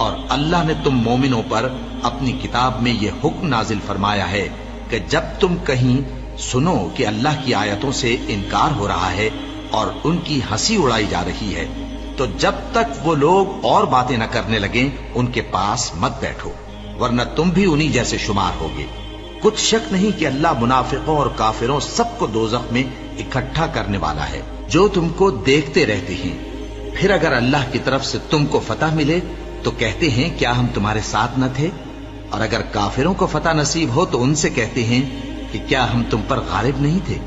اور اللہ نے تم مومنوں پر اپنی کتاب میں یہ حکم نازل فرمایا ہے کہ جب تم کہیں سنو کہ اللہ کی آیتوں سے انکار ہو رہا ہے اور ان کی ہنسی اڑائی جا رہی ہے، تو جب تک وہ لوگ اور باتیں نہ کرنے لگیں ان کے پاس مت بیٹھو، ورنہ تم بھی انہی جیسے شمار ہوگے۔ کچھ شک نہیں کہ اللہ منافقوں اور کافروں سب کو دوزخ میں اکٹھا کرنے والا ہے، جو تم کو دیکھتے رہتے ہیں۔ پھر اگر اللہ کی طرف سے تم کو فتح ملے تو کہتے ہیں کیا ہم تمہارے ساتھ نہ تھے، اور اگر کافروں کو فتح نصیب ہو تو ان سے کہتے ہیں کہ کیا ہم تم پر غالب نہیں تھے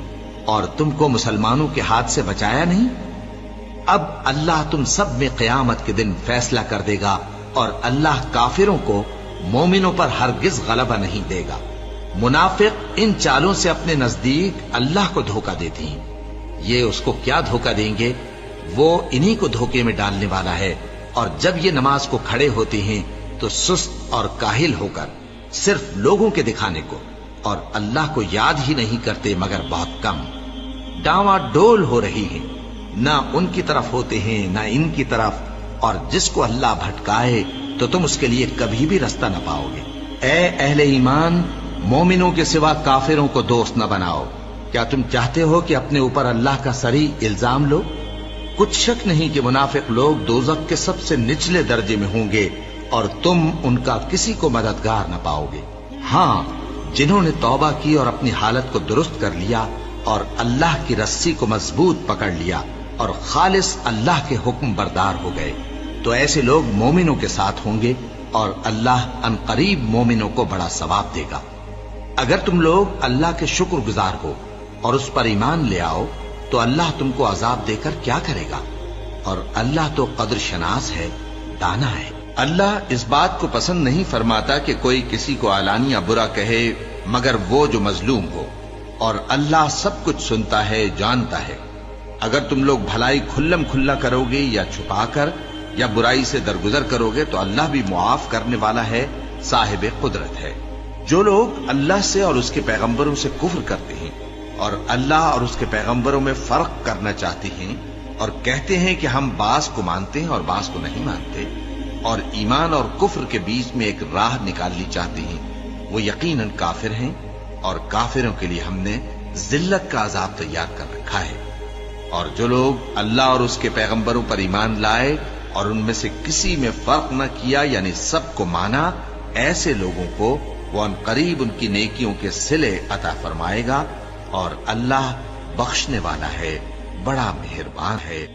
اور تم کو مسلمانوں کے ہاتھ سے بچایا نہیں۔ اب اللہ تم سب میں قیامت کے دن فیصلہ کر دے گا، اور اللہ کافروں کو مومنوں پر ہرگز غلبہ نہیں دے گا۔ منافق ان چالوں سے اپنے نزدیک اللہ کو دھوکہ دیتی ہیں، یہ اس کو کیا دھوکہ دیں گے، وہ انہی کو دھوکے میں ڈالنے والا ہے۔ اور جب یہ نماز کو کھڑے ہوتے ہیں تو سست اور کاہل ہو کر صرف لوگوں کے دکھانے کو اور اللہ کو یاد ہی نہیں کرتے مگر بہت کم، ڈاواں ڈول ہو رہی ہیں، نہ ان کی طرف ہوتے ہیں نہ ان کی طرف، اور جس کو اللہ بھٹکائے تو تم اس کے لیے کبھی بھی رستہ نہ پاؤ گے۔ اے اہل ایمان، مومنوں کے سوا کافروں کو دوست نہ بناؤ۔ کیا تم چاہتے ہو کہ اپنے اوپر اللہ کا صریح الزام لو؟ کچھ شک نہیں کہ منافق لوگ دوزخ کے سب سے نچلے درجے میں ہوں گے، اور تم ان کا کسی کو مددگار نہ پاؤ گے۔ ہاں، جنہوں نے توبہ کی اور اپنی حالت کو درست کر لیا اور اللہ کی رسی کو مضبوط پکڑ لیا اور خالص اللہ کے حکم بردار ہو گئے، تو ایسے لوگ مومنوں کے ساتھ ہوں گے، اور اللہ عنقریب مومنوں کو بڑا ثواب دے گا۔ اگر تم لوگ اللہ کے شکر گزار ہو اور اس پر ایمان لے آؤ تو اللہ تم کو عذاب دے کر کیا کرے گا، اور اللہ تو قدر شناس ہے، دانا ہے۔ اللہ اس بات کو پسند نہیں فرماتا کہ کوئی کسی کو علانیہ برا کہے مگر وہ جو مظلوم ہو، اور اللہ سب کچھ سنتا ہے، جانتا ہے۔ اگر تم لوگ بھلائی کھلم کھلا کرو گے یا چھپا کر یا برائی سے درگزر کرو گے تو اللہ بھی معاف کرنے والا ہے، صاحب قدرت ہے۔ جو لوگ اللہ سے اور اس کے پیغمبروں سے کفر کرتے ہیں اور اللہ اور اس کے پیغمبروں میں فرق کرنا چاہتے ہیں اور کہتے ہیں کہ ہم بعض کو مانتے ہیں اور بعض کو نہیں مانتے، اور ایمان اور کفر کے بیچ میں ایک راہ نکالنی چاہتے ہیں، وہ یقیناً کافر ہیں، اور کافروں کے لیے ہم نے ذلت کا عذاب تیار کر رکھا ہے۔ اور جو لوگ اللہ اور اس کے پیغمبروں پر ایمان لائے اور ان میں سے کسی میں فرق نہ کیا یعنی سب کو مانا، ایسے لوگوں کو وہ عنقریب ان کی نیکیوں کے صلے عطا فرمائے گا، اور اللہ بخشنے والا ہے، بڑا مہربان ہے۔